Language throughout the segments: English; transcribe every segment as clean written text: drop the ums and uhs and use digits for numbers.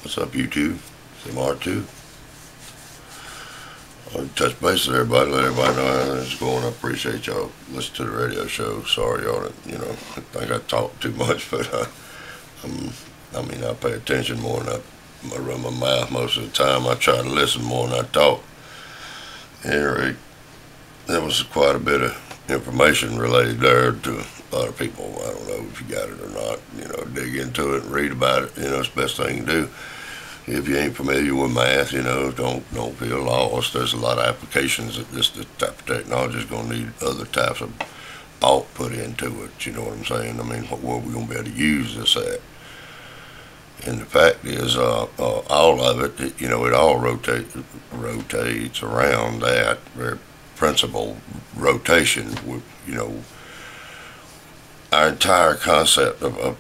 What's up, YouTube? It's MR2. I'll touch base with everybody, let everybody know how it's going. I appreciate y'all listening to the radio show. Sorry, y'all, I think I talk too much, but I pay attention more than I run my mouth most of the time. I try to listen more than I talk. Anyway, there was quite a bit of information related there to a lot of people. I don't know if you got it or not. Dig into it and read about it. It's the best thing to do. If you ain't familiar with math, don't feel lost. There's a lot of applications that this type of technology is going to need other types of thought put into it. You know what I'm saying? I mean, where we going to be able to use this at? And the fact is, all of it, it all rotates around that very principle rotation. Our entire concept of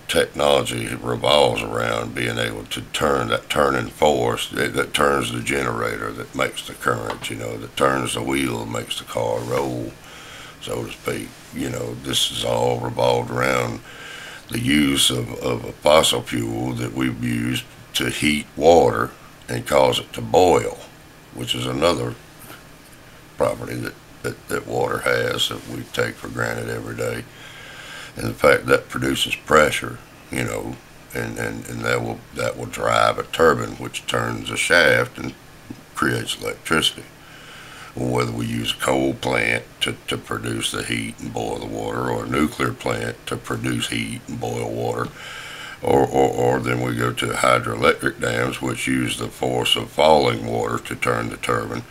technology revolves around being able to turn that turning force that turns the generator, that makes the current, that turns the wheel and makes the car roll, so to speak. This is all revolved around the use of a fossil fuel that we've used to heat water and cause it to boil, which is another property that water has that we take for granted every day. And the fact that produces pressure, and that will drive a turbine, which turns a shaft and creates electricity. Well, whether we use a coal plant to produce the heat and boil the water, or a nuclear plant to produce heat and boil water, or then we go to hydroelectric dams, which use the force of falling water to turn the turbine,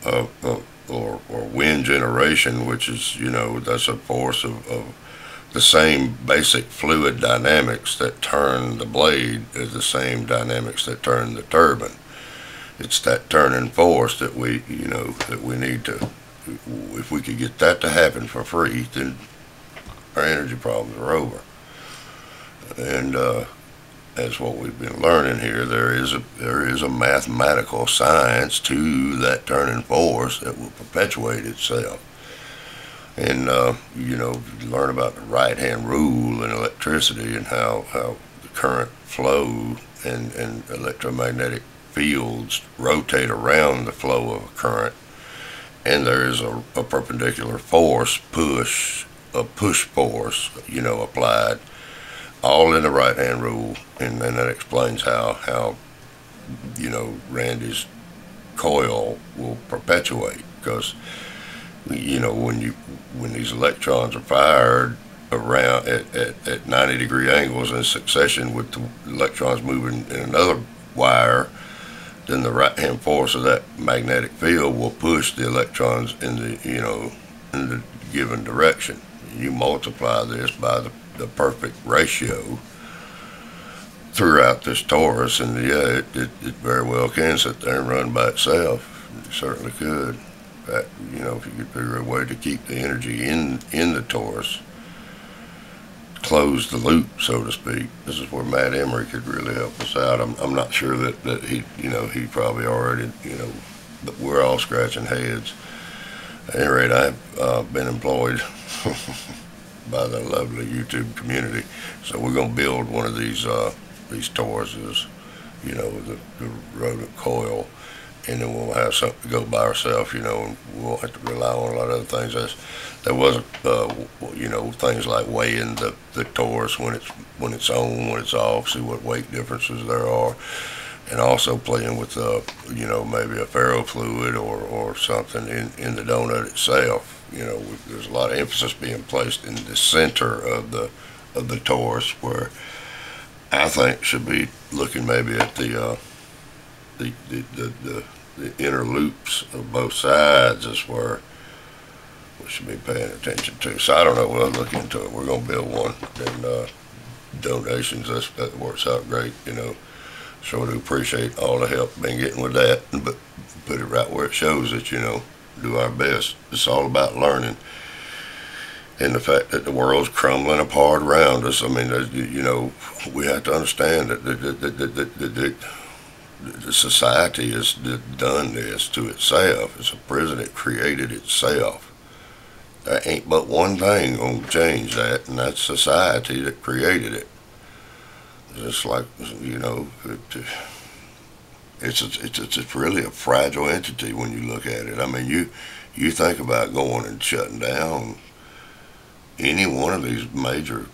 or wind generation, which is, that's a force of the same basic fluid dynamics that turn the blade is the same dynamics that turn the turbine. It's that turning force that we need to. If we could get that to happen for free, then our energy problems are over. And that's what we've been learning here. There is a mathematical science to that turning force that will perpetuate itself. And you learn about the right-hand rule in electricity and how the current flow and electromagnetic fields rotate around the flow of a current, and there is a perpendicular force, a push force, applied, all in the right-hand rule, and that explains how Randy's coil will perpetuate, because when these electrons are fired around at 90-degree angles in succession with the electrons moving in another wire, then the right-hand force of that magnetic field will push the electrons in the given direction. You multiply this by the perfect ratio throughout this torus, and yeah, it very well can sit there and run by itself. It certainly could. That, if you could figure a way to keep the energy in the torus, close the loop, so to speak. This is where Matt Emery could really help us out. I'm not sure that he, he probably already, but we're all scratching heads. At any rate, I've been employed by the lovely YouTube community, so we're going to build one of these toruses, the Rodin Coil. And then we'll have something to go by ourselves, and we won't have to rely on a lot of other things. There wasn't, things like weighing the torus when it's on, when it's off, see what weight differences there are, and also playing with, maybe a ferrofluid or something in the donut itself. There's a lot of emphasis being placed in the center of the torus, where I think should be looking maybe at the inner loops of both sides is where we should be paying attention to. So I don't know, we'll look into it. We're going to build one, and donations, that works out great. Sure do appreciate all the help been getting with that, but put it right where it shows it, do our best. It's all about learning, and the fact that the world's crumbling apart around us. I mean, we have to understand that the society has done this to itself. It's a prison it created itself. There ain't but one thing gonna change that, and that's society that created it. It's like, it's really a fragile entity when you look at it. I mean, you think about going and shutting down any one of these major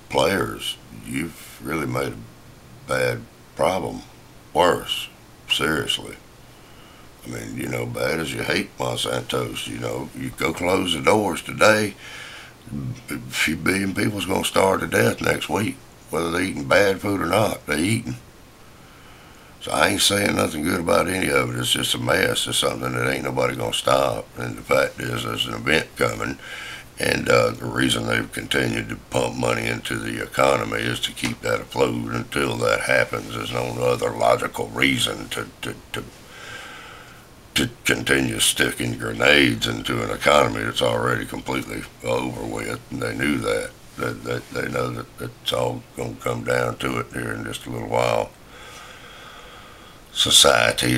players, you've really made a bad problem worse. Seriously. I mean, bad as you hate Monsanto's, you go close the doors today, a few billion people's going to starve to death next week, whether they're eating bad food or not. They're eating. So I ain't saying nothing good about any of it. It's just a mess. It's something that ain't nobody going to stop. And the fact is, there's an event coming. And the reason they've continued to pump money into the economy is to keep that afloat until that happens. There's no other logical reason to continue sticking grenades into an economy that's already completely over with. And they knew that. They know that it's all going to come down to it here in just a little while. Society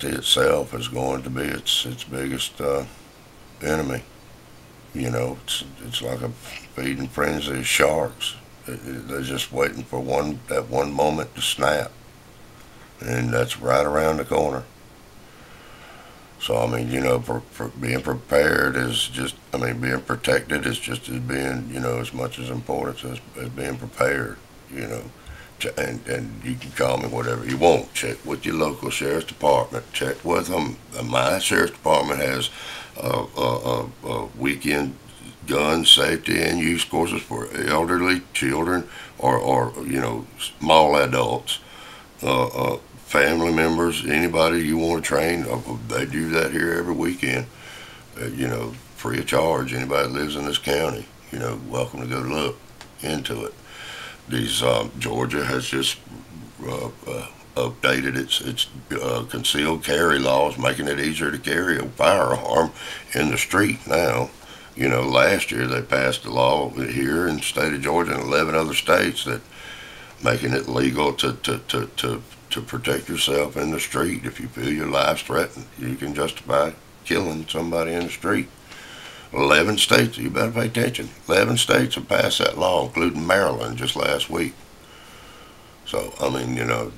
itself is going to be its biggest enemy. It's like a feeding frenzy of sharks. They're just waiting for that one moment to snap, and that's right around the corner. So I mean, for being prepared is just, I mean, being protected is just as being, as much as important as being prepared. And you can call me whatever you want. Check with your local sheriff's department. Check with them. My sheriff's department has weekend gun safety and use courses for elderly, children, or small adults, family members, anybody you want to train. They do that here every weekend. Free of charge. Anybody that lives in this county, welcome to go look into it. Georgia has just updated its concealed carry laws, making it easier to carry a firearm in the street now. Last year they passed a law here in the state of Georgia and 11 other states that making it legal to protect yourself in the street. If you feel your life's threatened, you can justify killing somebody in the street. 11 states, you better pay attention. 11 states have passed that law, including Maryland just last week. So, I mean, the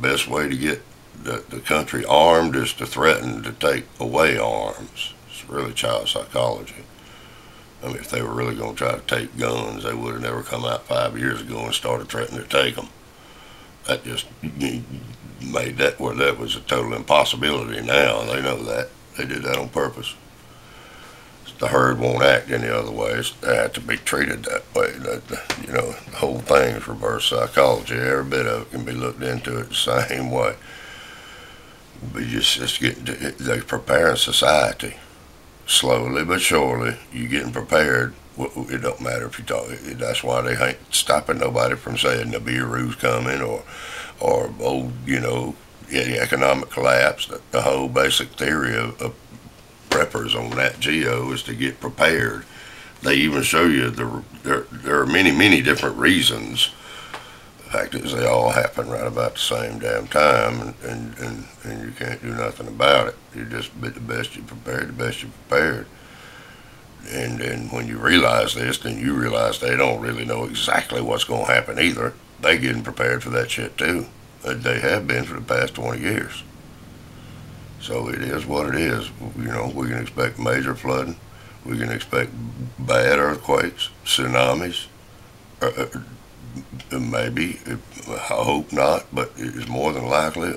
best way to get the country armed is to threaten to take away arms. It's really child psychology. I mean, if they were really going to try to take guns, they would have never come out 5 years ago and started threatening to take them. That just made that where that was a total impossibility now. They know that. They did that on purpose. The herd won't act any other way. They have to be treated that way. The whole thing is reverse psychology. Every bit of it can be looked into it the same way. But just getting they're preparing society slowly but surely. You getting prepared. It don't matter if you talk. That's why they ain't stopping nobody from saying the Beirut's coming or the economic collapse. The whole basic theory of preppers on that geo is to get prepared. They even show you there are many different reasons. The fact is they all happen right about the same damn time, and you can't do nothing about it. You just be the best you prepared, the best you prepared. And then when you realize this, then you realize they don't really know exactly what's going to happen either. They getting prepared for that shit too. They have been for the past 20 years. So it is what it is. We can expect major flooding. We can expect bad earthquakes, tsunamis. Maybe, I hope not, but it is more than likely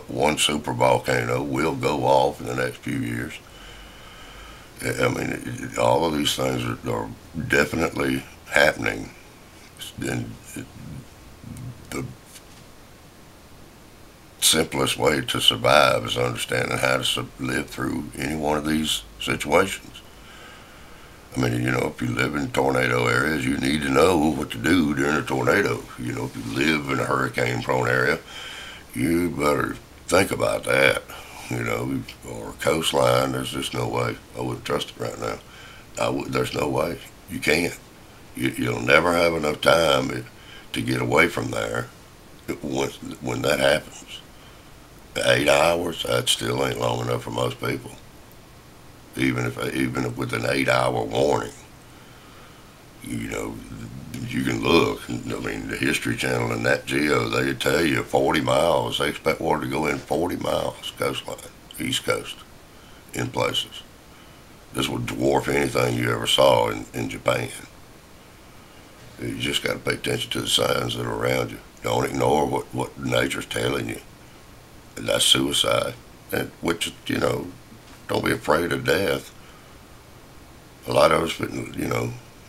one super volcano will go off in the next few years. I mean, all of these things are definitely happening. And the simplest way to survive is understanding how to live through any one of these situations. I mean, if you live in tornado areas, you need to know what to do during a tornado. If you live in a hurricane-prone area, you better think about that. Or coastline, there's just no way. I wouldn't trust it right now. There's no way. You can't. You'll never have enough time to get away from there when that happens. 8 hours, that still ain't long enough for most people. Even if with an 8-hour warning. You know, you can look. I mean, the History Channel and Nat Geo, they tell you 40 miles. They expect water to go in 40 miles coastline, East Coast, in places. This would dwarf anything you ever saw in Japan. You just got to pay attention to the signs that are around you. Don't ignore what nature's telling you. And that's suicide. And which, don't be afraid of death. A lot of us,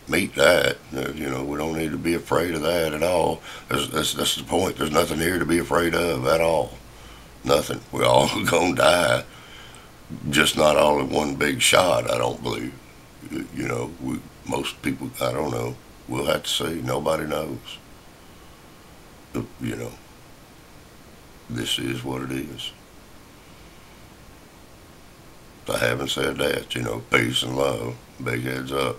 meet that. We don't need to be afraid of that at all. That's the point. There's nothing here to be afraid of at all. Nothing. We're all gonna die. Just not all in one big shot. I don't believe. Most people. I don't know. We'll have to see. Nobody knows. You know. This is what it is. So having said that, peace and love. Big heads up.